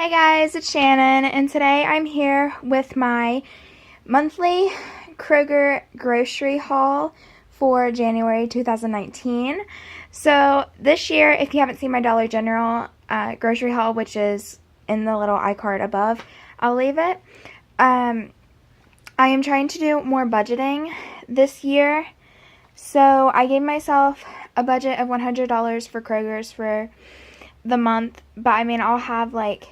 Hey guys, it's Shannon, and today I'm here with my monthly Kroger Grocery haul for January 2019. So this year, if you haven't seen my Dollar General grocery haul, which is in the little iCard above, I'll leave it. I am trying to do more budgeting this year, so I gave myself a budget of $100 for Kroger's for the month, but I mean, I'll have like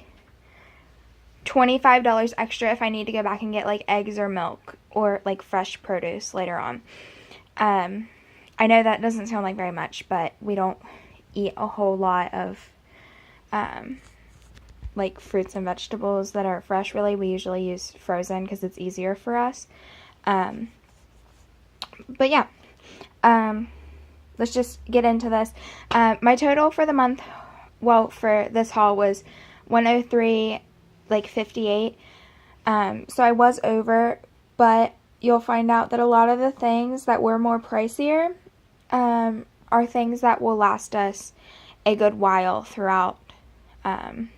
$25 extra if I need to go back and get like eggs or milk or like fresh produce later on. I know that doesn't sound like very much, but we don't eat a whole lot of like fruits and vegetables that are fresh, really. We usually use frozen because it's easier for us. But yeah, let's just get into this. My total for the month, well, for this haul was 103 like 58. So I was over, but you'll find out that a lot of the things that were more pricier are things that will last us a good while throughout the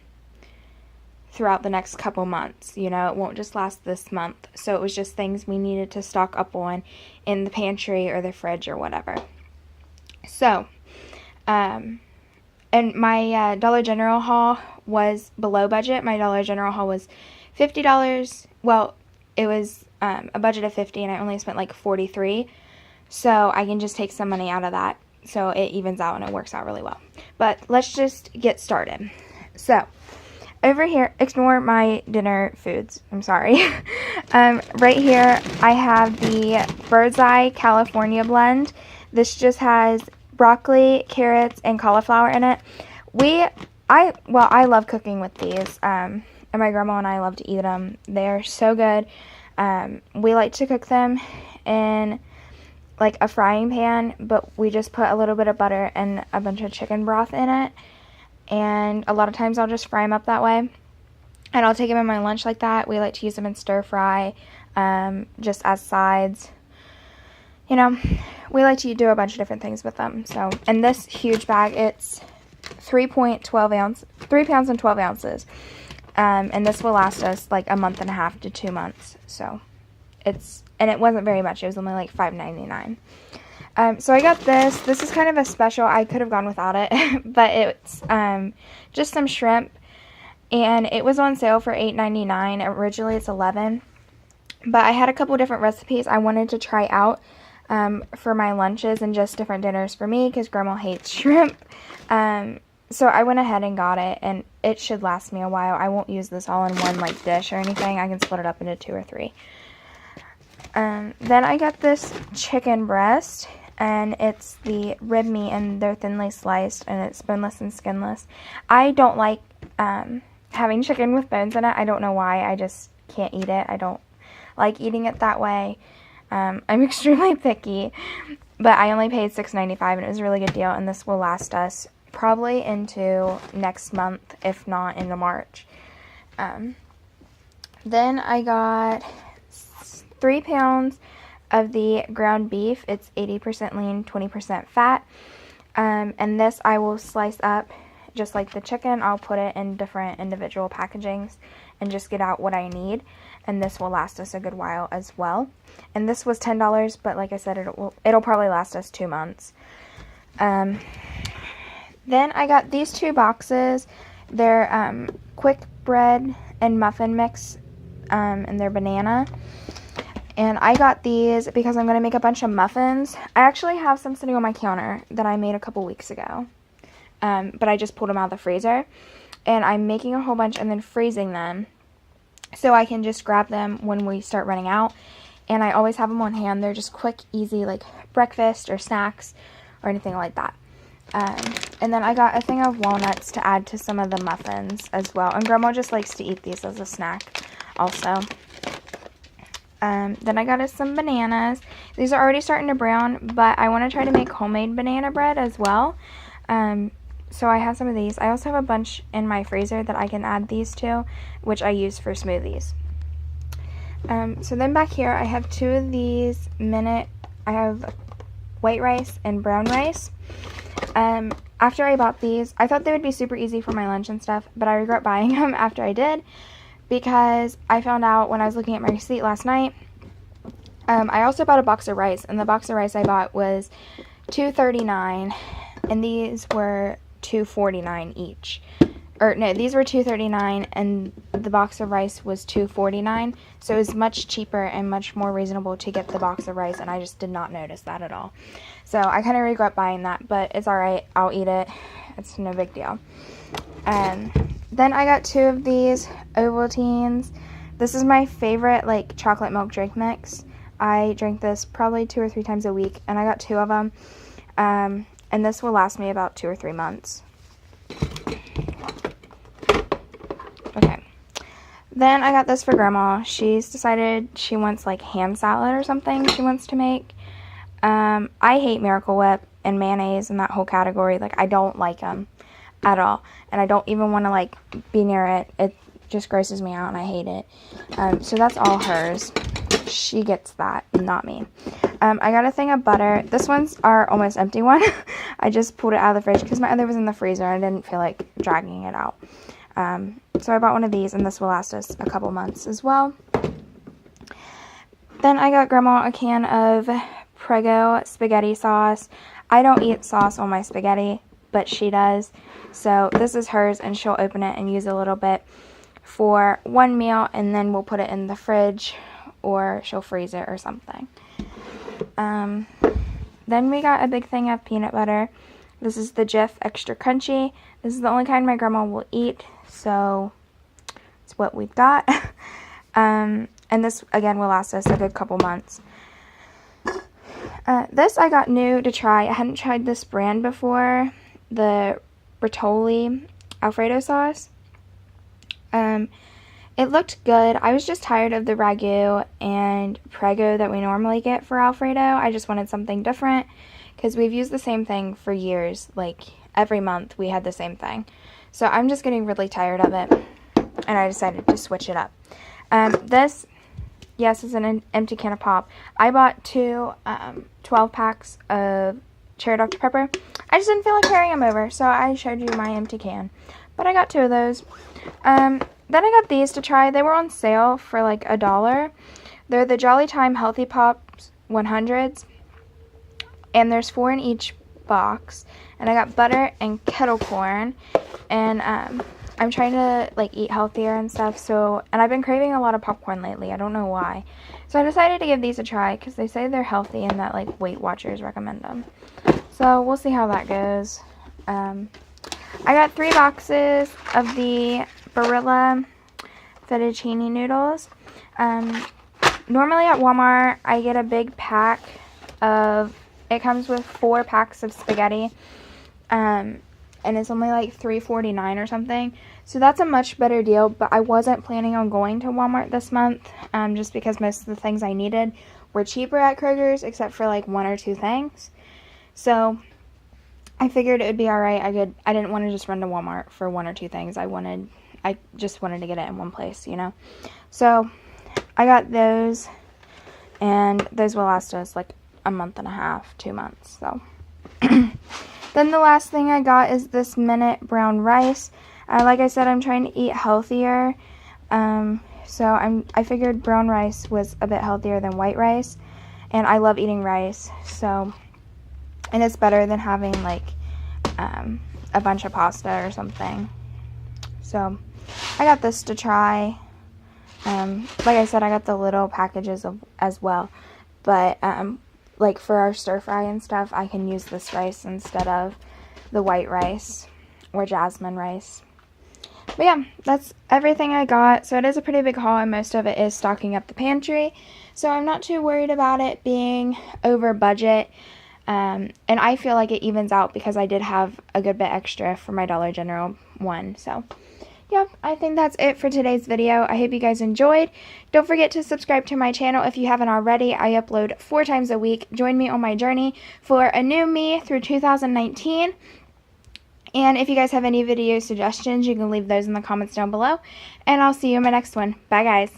next couple months. You know, it won't just last this month. So it was just things we needed to stock up on in the pantry or the fridge or whatever. So, and my Dollar General haul was below budget. My Dollar General haul was $50. Well, it was a budget of $50, and I only spent like $43. So I can just take some money out of that. So it evens out and it works out really well. But let's just get started. So over here, ignore my dinner foods. I'm sorry. Right here, I have the Bird's Eye California blend. This just has broccoli, carrots, and cauliflower in it. I love cooking with these, and my grandma and I love to eat them. They're so good. We like to cook them in like a frying pan, but we just put a little bit of butter and a bunch of chicken broth in it, and a lot of times I'll just fry them up that way, and I'll take them in my lunch like that. We like to use them in stir fry, just as sides. You know, we like to do a bunch of different things with them. So, and this huge bag, it's 3 pounds and 12 ounces. And this will last us like a month and a half to 2 months. So and it wasn't very much. It was only like $5.99. So I got this. This is kind of a special. I could have gone without it, but it's just some shrimp, and it was on sale for $8.99. Originally it's $11, but I had a couple different recipes I wanted to try out for my lunches and just different dinners for me, because Grandma hates shrimp. So I went ahead and got it, and it should last me a while. I won't use this all in one like dish or anything. I can split it up into 2 or 3. Then I got this chicken breast, and it's the rib meat, and they're thinly sliced, and it's boneless and skinless. I don't like having chicken with bones in it. I don't know why. I just can't eat it. I don't like eating it that way. I'm extremely picky, but I only paid $6.95, and it was a really good deal, and this will last us probably into next month, if not into March. Then I got 3 pounds of the ground beef. It's 80% lean, 20% fat, and this I will slice up just like the chicken. I'll put it in different individual packagings and just get out what I need, and this will last us a good while as well. And this was $10, but like I said, it'll probably last us 2 months. Then I got these 2 boxes. They're quick bread and muffin mix, and they're banana. And I got these because I'm going to make a bunch of muffins. I actually have some sitting on my counter that I made a couple weeks ago, but I just pulled them out of the freezer. And I'm making a whole bunch and then freezing them so I can just grab them when we start running out. And I always have them on hand. They're just quick, easy, like breakfast or snacks or anything like that. And then I got a thing of walnuts to add to some of the muffins as well. And Grandma just likes to eat these as a snack also. Then I got us some bananas. These are already starting to brown, but I want to try to make homemade banana bread as well. So I have some of these. I also have a bunch in my freezer that I can add these to, which I use for smoothies. So then back here I have 2 of these I have white rice and brown rice. after I bought these, I thought they would be super easy for my lunch and stuff, but I regret buying them after I did, because I found out when I was looking at my receipt last night, I also bought a box of rice, and the box of rice I bought was $2.39, and these were $2.49 each. Or no, these were $2.39, and the box of rice was $2.49, so it was much cheaper and much more reasonable to get the box of rice, and I just did not notice that at all. So I kind of regret buying that, but it's alright, I'll eat it, it's no big deal. Then I got 2 of these Ovaltines. This is my favorite, like, chocolate milk drink mix. I drink this probably 2 or 3 times a week, and I got 2 of them, and this will last me about 2 or 3 months. Okay, then I got this for Grandma. She's decided she wants, like, ham salad or something she wants to make. I hate Miracle Whip and mayonnaise and that whole category. Like, I don't like them at all, and I don't even want to, like, be near it. It just grosses me out, and I hate it. So that's all hers. She gets that, not me. I got a thing of butter. This one's our almost empty one. I just pulled it out of the fridge because my other was in the freezer, and I didn't feel like dragging it out. So I bought one of these, and this will last us a couple months as well. Then I got Grandma a can of Prego spaghetti sauce. I don't eat sauce on my spaghetti, but she does. So this is hers, and she'll open it and use a little bit for one meal, and then we'll put it in the fridge, or she'll freeze it or something. Then we got a big thing of peanut butter. This is the Jif Extra Crunchy. This is the only kind my grandma will eat, so it's what we've got. And this, again, will last us a good couple months. This I got new to try. I hadn't tried this brand before, the Bertolli Alfredo sauce. It looked good. I was just tired of the ragu and Prego that we normally get for Alfredo. I just wanted something different, because we've used the same thing for years. Like, every month we had the same thing. So I'm just getting really tired of it, and I decided to switch it up. This, yes, is an empty can of pop. I bought 2 12 packs of Cherry Dr. Pepper. I just didn't feel like carrying them over, so I showed you my empty can. But I got 2 of those. Then I got these to try. They were on sale for like $1. They're the Jolly Time Healthy Pops 100s, and there's 4 in each box. And I got butter and kettle corn, and I'm trying to, like, eat healthier and stuff, so, and I've been craving a lot of popcorn lately. I don't know why. So I decided to give these a try, because they say they're healthy and that, like, Weight Watchers recommend them. So we'll see how that goes. I got 3 boxes of the Barilla fettuccine noodles. Normally at Walmart, I get a big pack of, it comes with 4 packs of spaghetti, and it's only like $3.49 or something. So that's a much better deal, but I wasn't planning on going to Walmart this month, just because most of the things I needed were cheaper at Kroger's, except for like 1 or 2 things. So I figured it would be alright. I didn't want to just run to Walmart for 1 or 2 things. I just wanted to get it in one place, you know. So I got those, and those will last us like a month and a half, 2 months. So then the last thing I got is this Minute brown rice. Like I said, I'm trying to eat healthier. So I figured brown rice was a bit healthier than white rice, and I love eating rice. So, and it's better than having like a bunch of pasta or something. So I got this to try. Like I said, I got the little packages as well. But like for our stir fry and stuff, I can use this rice instead of the white rice or jasmine rice. But yeah, that's everything I got. So it is a pretty big haul, and most of it is stocking up the pantry. So I'm not too worried about it being over budget. And I feel like it evens out because I did have a good bit extra for my Dollar General one. So yeah, I think that's it for today's video. I hope you guys enjoyed. Don't forget to subscribe to my channel if you haven't already. I upload 4 times a week. Join me on my journey for a new me through 2019. And if you guys have any video suggestions, you can leave those in the comments down below. And I'll see you in my next one. Bye, guys.